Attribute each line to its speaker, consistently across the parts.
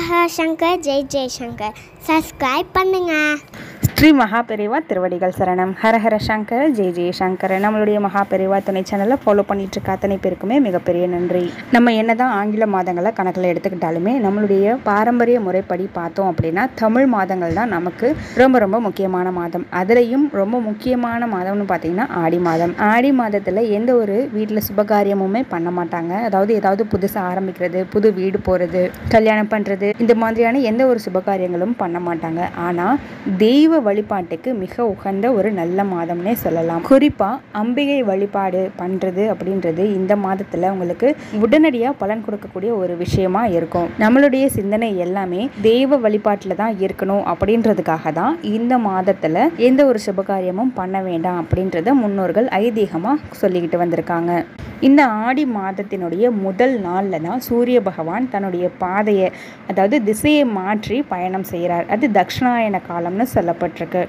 Speaker 1: Hara Shankar Jai Jaishankar. Subscribe பண்ணுங்க.
Speaker 2: ஸ்ரீ மகாபெரிவா திருவடிகள் சரணம். ஹரஹர சங்கர் ஜெய் ஜெய்சங்கர். நம்மளுடைய மகாபெரிவா துணை சேனலை ஃபாலோ பண்ணிட்டு இருக்க அத்தனை பேருக்குமே மிகப்பெரிய நன்றி. நம்ம என்னதான் ஆங்கில மாதங்களை கணக்கில் எடுத்துக்கிட்டாலுமே நம்மளுடைய பாரம்பரிய முறைப்படி பார்த்தோம் அப்படின்னா தமிழ் மாதங்கள் தான் நமக்கு ரொம்ப ரொம்ப முக்கியமான மாதம். அதுலேயும் ரொம்ப முக்கியமான மாதம்னு பார்த்தீங்கன்னா ஆடி மாதம். ஆடி மாதத்தில் எந்த ஒரு வீட்டில் சுபகாரியமுமே பண்ண மாட்டாங்க. அதாவது ஏதாவது புதுசாக ஆரம்பிக்கிறது, புது வீடு போகிறது, கல்யாணம் பண்ணுறது, இந்த மாதிரியான எந்த ஒரு சுபகாரியங்களும் பண்ண மாட்டாங்க. ஆனால் தெய்வ வழிபாட்டுக்கு மிக உகந்த ஒரு நல்ல மாதம்னே சொல்லலாம். குறிப்பாக அம்பிகை வழிபாடு பண்ணுறது அப்படின்றது இந்த மாதத்தில் உங்களுக்கு உடனடியாக பலன் கொடுக்கக்கூடிய ஒரு விஷயமா இருக்கும். நம்மளுடைய சிந்தனை எல்லாமே தெய்வ வழிபாட்டில் தான் இருக்கணும் அப்படின்றதுக்காக தான் இந்த மாதத்தில் எந்த ஒரு சுபகாரியமும் பண்ண வேண்டாம் அப்படின்றத முன்னோர்கள் ஐதீகமாக சொல்லிக்கிட்டு வந்திருக்காங்க. இந்த ஆடி மாதத்தினுடைய முதல் நாளில் தான் சூரிய பகவான் தன்னுடைய பாதையை, அதாவது திசையை மாற்றி பயணம் செய்கிறார். அது தக்ஷணாயன காலம்னு சொல்லப்பட்டிருக்கு.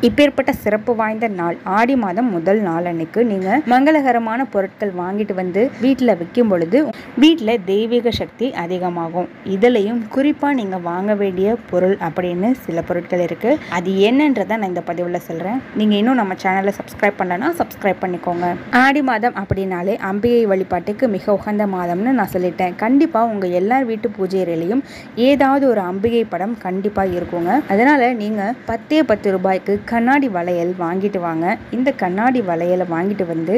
Speaker 2: இப்பேற்பட்ட சிறப்பு வாய்ந்த நாள் ஆடி மாதம் முதல் நாள் அன்னைக்கு நீங்கள் மங்களகரமான பொருட்கள் வாங்கிட்டு வந்து வீட்டில் வைக்கும் பொழுது வீட்டில் தெய்வீக சக்தி அதிகமாகும். இதுலேயும் குறிப்பாக நீங்கள் வாங்க வேண்டிய பொருள் அப்படின்னு சில பொருட்கள் இருக்குது. அது என்னன்றதை நான் இந்த பதிவில் சொல்கிறேன். நீங்கள் இன்னும் நம்ம சேனலை சப்ஸ்கிரைப் பண்ணலன்னா சப்ஸ்கிரைப் பண்ணிக்கோங்க. ஆடி மாதம் அப்படின்னாலே அம்பிகை வழிபாட்டுக்கு மிக உகந்த மாதம்னு நான் சொல்லிட்டேன். கண்டிப்பாக உங்கள் எல்லார் வீட்டு பூஜை அறையிலையும் ஏதாவது ஒரு அம்பிகை படம் கண்டிப்பாக இருக்குங்க. அதனால் நீங்கள் 10 ரூபாய்க்கு கண்ணாடி வளையல் வாங்கிட்டு வாங்க. இந்த கண்ணாடி வளையலை வாங்கிட்டு வந்து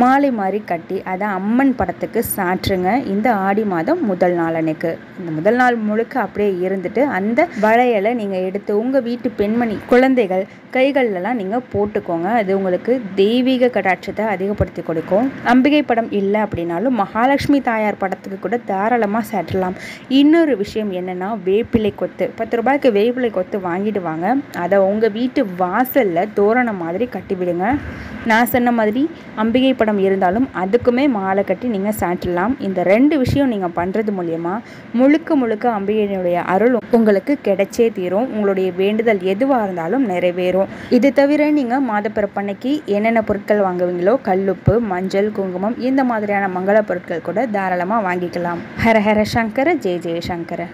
Speaker 2: மாலை மாதிரி கட்டி அதை அம்மன் படத்துக்கு சாற்றுங்க. இந்த ஆடி மாதம் முதல் நாள் அன்னைக்கு இந்த முதல் நாள் முழுக்க அப்படியே இருந்துட்டு அந்த வளையலை நீங்கள் எடுத்து உங்கள் வீட்டு பெண்மணி குழந்தைகள் கைகள்லாம் நீங்கள் போட்டுக்கோங்க. அது உங்களுக்கு தெய்வீக கடாட்சத்தை அதிகப்படுத்தி கொடுக்கும். அம்பிகை படம் இல்லை அப்படின்னாலும் மகாலட்சுமி தாயார் படத்துக்கு கூட தாராளமாக சாற்றலாம். இன்னொரு விஷயம் என்னென்னா வேப்பிலை கொத்து 10 ரூபாய்க்கு வேப்பிலை கொத்து வாங்கிட்டு வாங்க. அதை உங்கள் வீட்டு வாசலில் தோரணம் மாதிரி கட்டி விடுங்க. நான் சொன்ன மாதிரி அம்பிகை படம் இருந்தாலும் அதுக்குமே மாலை கட்டி நீங்கள் சாற்றலாம். இந்த 2 விஷயம் நீங்கள் பண்ணுறது மூலயமா முழுக்க அம்பிகையினுடைய அருள் உங்களுக்கு கிடைச்சே தீரும். உங்களுடைய வேண்டுதல் எதுவாக இருந்தாலும் நிறைவேறும். இது தவிர நீங்கள் மாதப்பிறப்பன்னைக்கு என்னென்ன பொருட்கள் வாங்குவீங்களோ கல்லுப்பு, மஞ்சள், குங்குமம் இந்த மாதிரியான மங்கள பொருட்கள் கூட தாராளமாக வாங்கிக்கலாம். ஹர ஹர சங்கர ஜெய ஜெய சங்கர.